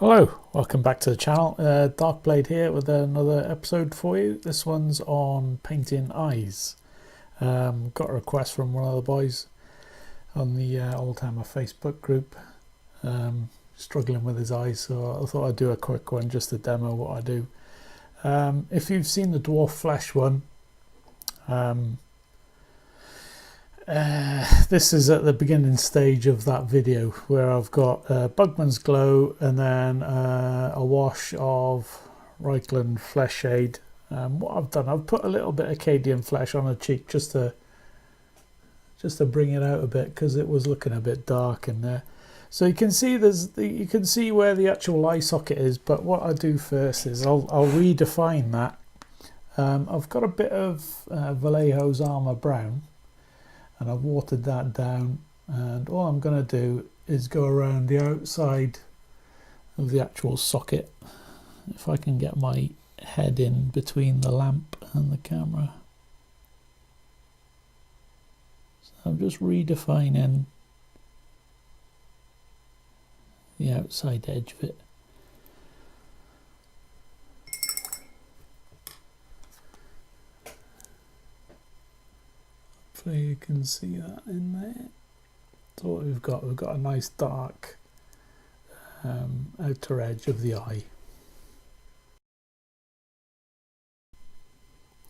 Hello, welcome back to the channel. Darkblade here with another episode for you. This one's on painting eyes. Got a request from one of the boys on the Oldhammer Facebook group, struggling with his eyes, so I thought I'd do a quick one just to demo what I do. If you've seen the dwarf flesh one, this is at the beginning stage of that video where I've got Bugman's Glow and then a wash of Reichland Flesh Shade. What I've done, I've put a little bit of Acadian Flesh on the cheek just to bring it out a bit because it was looking a bit dark in there. So you can see you can see where the actual eye socket is, but what I do first is I'll redefine that. I've got a bit of VMC Armour Brown, and I've watered that down, and all I'm going to do is go around the outside of the actual socket, if I can get my head in between the lamp and the camera. So I'm just redefining the outside edge of it. Hopefully you can see that in there. So what we've got a nice dark outer edge of the eye.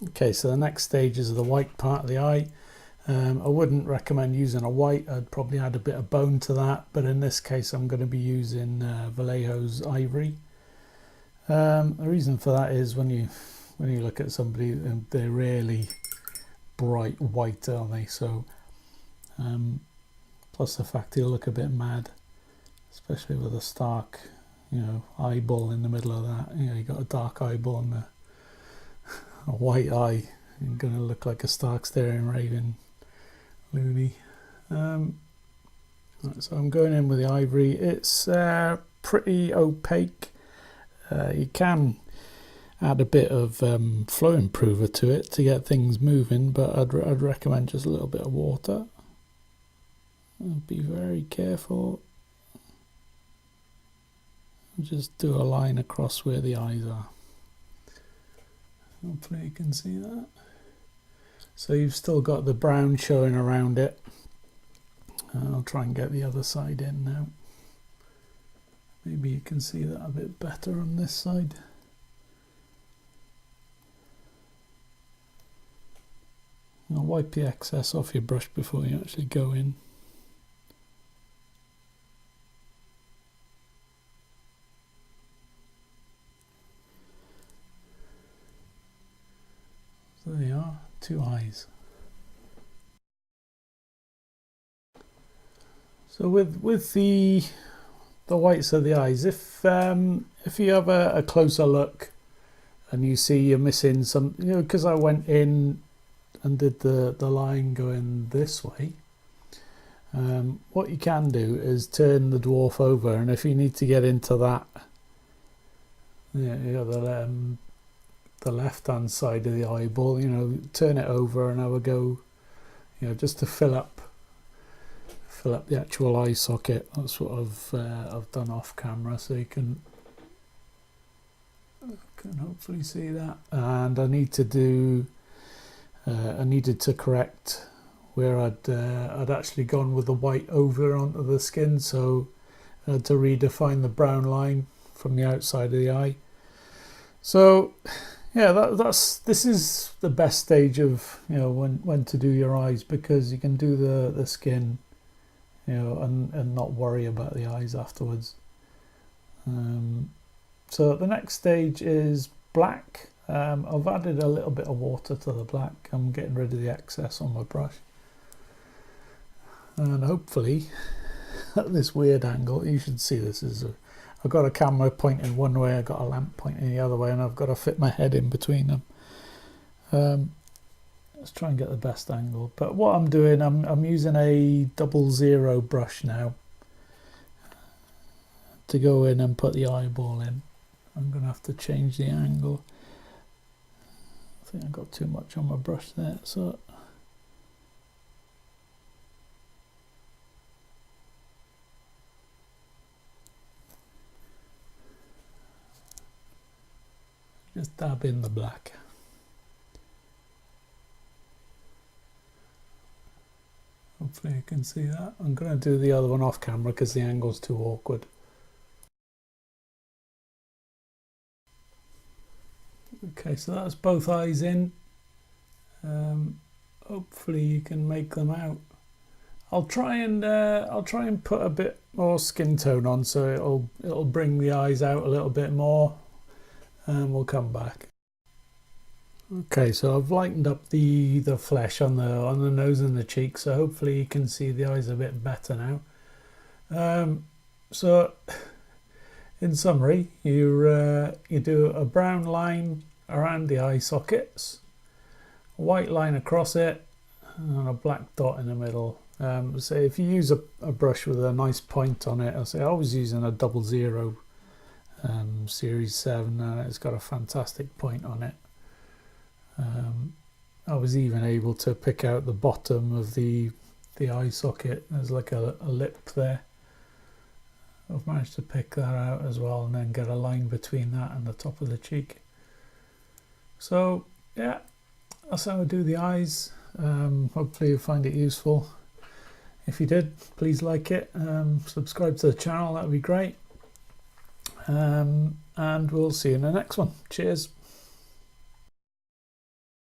Okay, so the next stage is the white part of the eye. I wouldn't recommend using a white. I'd probably add a bit of bone to that, but in this case I'm going to be using VMC Ivory. The reason for that is when you look at somebody, they're really bright white, aren't they? So plus the fact he'll look a bit mad, especially with a stark, eyeball in the middle of that. You got a dark eyeball and a white eye. You're gonna look like a stark staring raving loony. Right, so I'm going in with the ivory. It's pretty opaque. You can add a bit of flow improver to it to get things moving, but I'd recommend just a little bit of water. Be very careful. Just do a line across where the eyes are. Hopefully you can see that. So you've still got the brown showing around it. I'll try and get the other side in now. Maybe you can see that a bit better on this side. Now wipe the excess off your brush before you actually go in. So there you are, two eyes. So with the whites of the eyes, if you have a closer look and you see you're missing some, because I went in and did the line going this way, what you can do is turn the dwarf over, and if you need to get into that, the left hand side of the eyeball, turn it over and have a go, just to fill up the actual eye socket. That's what I've done off camera, so you can hopefully see that. And I needed to correct where I'd actually gone with the white over onto the skin, so I had to redefine the brown line from the outside of the eye. So yeah, this is the best stage of when to do your eyes, because you can do the skin, and not worry about the eyes afterwards. So the next stage is black. I've added a little bit of water to the black. I'm getting rid of the excess on my brush, and hopefully at this weird angle you should see this is I've got a camera pointing one way, I've got a lamp pointing the other way, and I've got to fit my head in between them. Let's try and get the best angle. But what I'm doing, I'm using a 00 brush now to go in and put the eyeball in. I'm going to have to change the angle. I think I got too much on my brush there, so Just dab in the black. Hopefully you can see that. I'm going to do the other one off camera because the angle's too awkward. Okay, so that's both eyes in. Hopefully you can make them out. I'll try and put a bit more skin tone on so it'll bring the eyes out a little bit more, and we'll come back. Okay, so I've lightened up the flesh on the nose and the cheeks, so hopefully you can see the eyes a bit better now. So in summary, you do a brown line around the eye sockets, a white line across it, and a black dot in the middle. So if you use a brush with a nice point on it, I was using a 00 Series 7, and it's got a fantastic point on it. I was even able to pick out the bottom of the eye socket. There's like a lip there. I've managed to pick that out as well, and then get a line between that and the top of the cheek. So yeah, that's how I do the eyes. Hopefully you find it useful. If you did, please like it, subscribe to the channel, that would be great. And we'll see you in the next one. Cheers.